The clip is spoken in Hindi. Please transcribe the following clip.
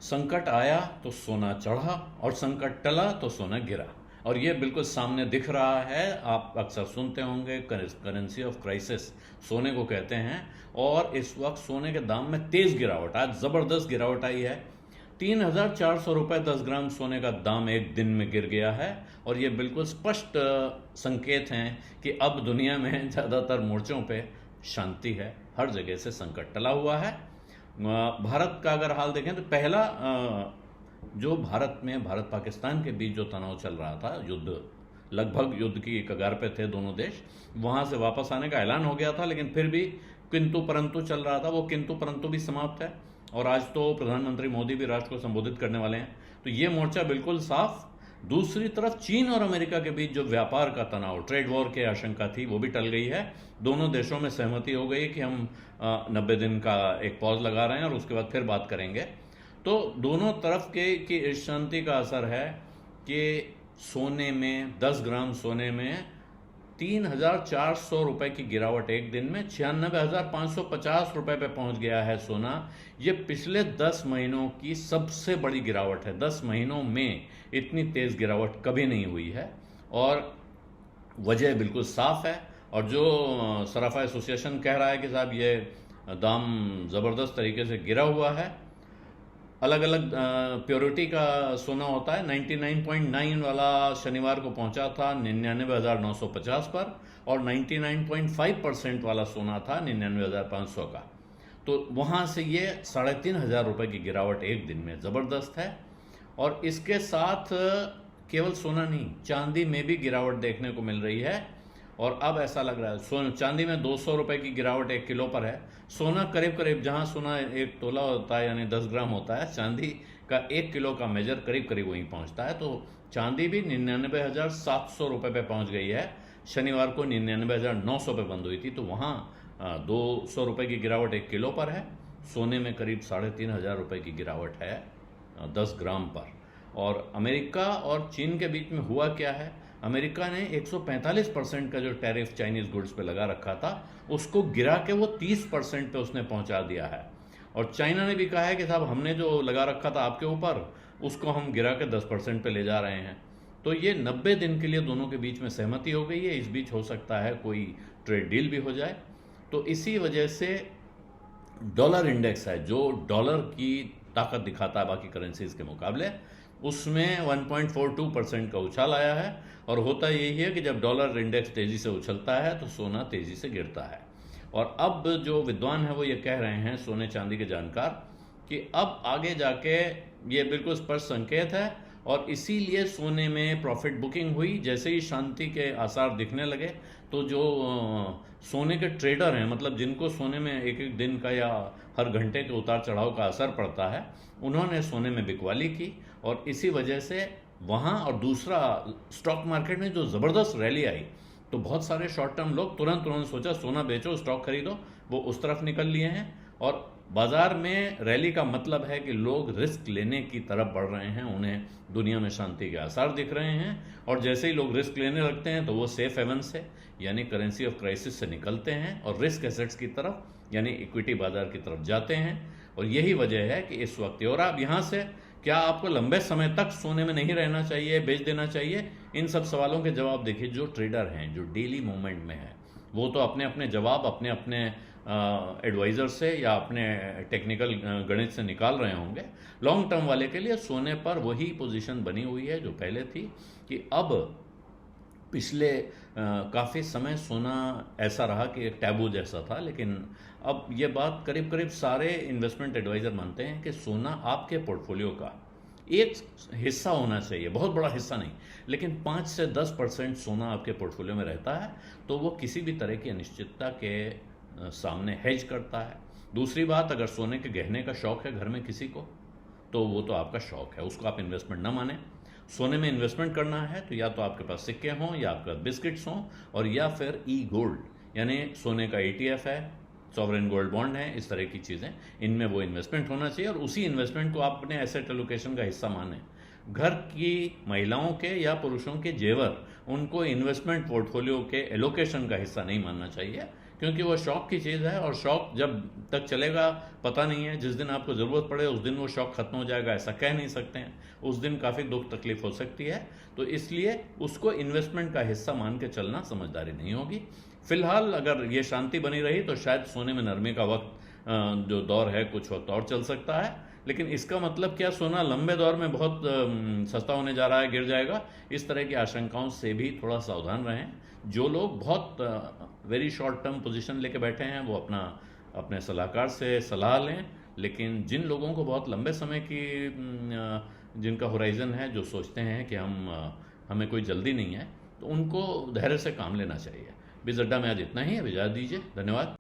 संकट आया तो सोना चढ़ा और संकट टला तो सोना गिरा। और ये बिल्कुल सामने दिख रहा है। आप अक्सर सुनते होंगे करेंसी ऑफ क्राइसिस सोने को कहते हैं। और इस वक्त सोने के दाम में तेज गिरावट, आज जबरदस्त गिरावट आई है। 3,400 रुपये 10 ग्राम सोने का दाम एक दिन में गिर गया है। और ये बिल्कुल स्पष्ट संकेत हैं कि अब दुनिया में ज़्यादातर मोर्चों पे शांति है, हर जगह से संकट टला हुआ है। भारत का अगर हाल देखें तो पहला जो भारत में भारत पाकिस्तान के बीच जो तनाव चल रहा था, युद्ध, लगभग युद्ध की कगार पे थे दोनों देश, वहाँ से वापस आने का ऐलान हो गया था, लेकिन फिर भी किंतु परंतु चल रहा था। वो किंतु परंतु भी समाप्त है और आज तो प्रधानमंत्री मोदी भी राष्ट्र को संबोधित करने वाले हैं। तो ये मोर्चा बिल्कुल साफ। दूसरी तरफ चीन और अमेरिका के बीच जो व्यापार का तनाव, ट्रेड वॉर की आशंका थी, वो भी टल गई है। दोनों देशों में सहमति हो गई कि हम 90 दिन का एक पॉज लगा रहे हैं और उसके बाद फिर बात करेंगे। तो दोनों तरफ के की इस शांति का असर है कि सोने में 10 ग्राम सोने में 3,400 रुपये की गिरावट एक दिन में 96,550 रुपये पे पहुंच गया है सोना। ये पिछले 10 महीनों की सबसे बड़ी गिरावट है। 10 महीनों में इतनी तेज गिरावट कभी नहीं हुई है और वजह बिल्कुल साफ है। और जो सराफा एसोसिएशन कह रहा है कि साहब ये दाम ज़बरदस्त तरीके से गिरा हुआ है। अलग अलग प्योरिटी का सोना होता है। 99.9 वाला शनिवार को पहुंचा था 99,950 पर और 99.5% वाला सोना था 99,500 का। तो वहाँ से ये 3,500 रुपये की गिरावट एक दिन में ज़बरदस्त है। और इसके साथ केवल सोना नहीं, चांदी में भी गिरावट देखने को मिल रही है। और अब ऐसा लग रहा है चांदी में 200 रुपये की गिरावट 1 किलो पर है। सोना करीब करीब, जहां सोना 1 तोला होता है यानी 10 ग्राम होता है, चांदी का 1 किलो का मेजर करीब करीब वहीं पहुंचता है। तो चांदी भी 99,700 रुपये पे पहुंच गई है। शनिवार को 99,900 पे बंद हुई थी। तो वहाँ 200 रुपये की गिरावट 1 किलो पर है। सोने में करीब 3,500 रुपये की गिरावट है 10 ग्राम पर। और अमेरिका और चीन के बीच में हुआ क्या है, अमेरिका ने 145% का जो टैरिफ चाइनीज गुड्स पे लगा रखा था, उसको गिरा के वो 30% पे उसने पहुंचा दिया है। और चाइना ने भी कहा है कि साहब हमने जो लगा रखा था आपके ऊपर, उसको हम गिरा के 10% पे ले जा रहे हैं। तो ये 90 दिन के लिए दोनों के बीच में सहमति हो गई है। इस बीच हो सकता है कोई ट्रेड डील भी हो जाए। तो इसी वजह से डॉलर इंडेक्स है, जो डॉलर की ताकत दिखाता है बाकी करेंसीज के मुकाबले, उसमें 1.42% का उछाल आया है। और होता यही है कि जब डॉलर इंडेक्स तेजी से उछलता है तो सोना तेजी से गिरता है। और अब जो विद्वान है वो ये कह रहे हैं, सोने चांदी के जानकार, कि अब आगे जाके ये बिल्कुल स्पष्ट संकेत है। और इसीलिए सोने में प्रॉफिट बुकिंग हुई। जैसे ही शांति के आसार दिखने लगे तो जो सोने के ट्रेडर हैं, मतलब जिनको सोने में एक एक दिन का या हर घंटे के उतार चढ़ाव का असर पड़ता है, उन्होंने सोने में बिकवाली की। और इसी वजह से वहाँ, और दूसरा स्टॉक मार्केट में जो ज़बरदस्त रैली आई, तो बहुत सारे शॉर्ट टर्म लोग तुरंत सोचा सोना बेचो स्टॉक खरीदो, वो उस तरफ निकल लिए हैं। और बाजार में रैली का मतलब है कि लोग रिस्क लेने की तरफ बढ़ रहे हैं, उन्हें दुनिया में शांति के आसार दिख रहे हैं। और जैसे ही लोग रिस्क लेने लगते हैं तो वो सेफ हेवन से यानी करेंसी ऑफ क्राइसिस से निकलते हैं और रिस्क एसेट्स की तरफ यानी इक्विटी बाजार की तरफ जाते हैं। और यही वजह है कि इस वक्त, और आप यहाँ से क्या आपको लंबे समय तक सोने में नहीं रहना चाहिए, बेच देना चाहिए, इन सब सवालों के जवाब देखिए जो ट्रेडर हैं, जो डेली मूवमेंट में है, वो तो अपने अपने जवाब अपने अपने एडवाइज़र से या अपने टेक्निकल गणित से निकाल रहे होंगे। लॉन्ग टर्म वाले के लिए सोने पर वही पोजीशन बनी हुई है जो पहले थी, कि अब पिछले काफ़ी समय सोना ऐसा रहा कि एक टैबू जैसा था। लेकिन अब ये बात करीब करीब सारे इन्वेस्टमेंट एडवाइज़र मानते हैं कि सोना आपके पोर्टफोलियो का एक हिस्सा होना चाहिए, बहुत बड़ा हिस्सा नहीं, लेकिन 5 से 10% सोना आपके पोर्टफोलियो में रहता है तो वो किसी भी तरह की अनिश्चितता के सामने हेज करता है। दूसरी बात, अगर सोने के गहने का शौक है घर में किसी को, तो वो तो आपका शौक है, उसको आप इन्वेस्टमेंट ना माने। सोने में इन्वेस्टमेंट करना है तो या तो आपके पास सिक्के हों या आपके पास बिस्किट्स हों, और या फिर ई गोल्ड यानी सोने का ETF है, सॉवरेन गोल्ड बॉन्ड है, इस तरह की चीज़ें, इनमें वो इन्वेस्टमेंट होना चाहिए। और उसी इन्वेस्टमेंट को आप अपने एसेट एलोकेशन का हिस्सा माने। घर की महिलाओं के या पुरुषों के जेवर, उनको इन्वेस्टमेंट पोर्टफोलियो के एलोकेशन का हिस्सा नहीं मानना चाहिए, क्योंकि वो शौक की चीज़ है, और शौक जब तक चलेगा पता नहीं है। जिस दिन आपको ज़रूरत पड़े उस दिन वो शौक ख़त्म हो जाएगा, ऐसा कह नहीं सकते हैं। उस दिन काफ़ी दुख तकलीफ हो सकती है, तो इसलिए उसको इन्वेस्टमेंट का हिस्सा मान के चलना समझदारी नहीं होगी। फिलहाल अगर ये शांति बनी रही तो शायद सोने में नरमी का वक्त जो दौर है कुछ वक्त और चल सकता है। लेकिन इसका मतलब क्या सोना लंबे दौर में बहुत सस्ता होने जा रहा है, गिर जाएगा, इस तरह की आशंकाओं से भी थोड़ा सावधान रहें। जो लोग बहुत वेरी शॉर्ट टर्म पोजीशन लेके बैठे हैं वो अपने सलाहकार से सलाह लें। लेकिन जिन लोगों को बहुत लंबे समय की जिनका होराइजन है, जो सोचते हैं कि हमें कोई जल्दी नहीं है, तो उनको धैर्य से काम लेना चाहिए। बिज अड्डा में आज इतना ही है, इजाज़त दीजिए, धन्यवाद।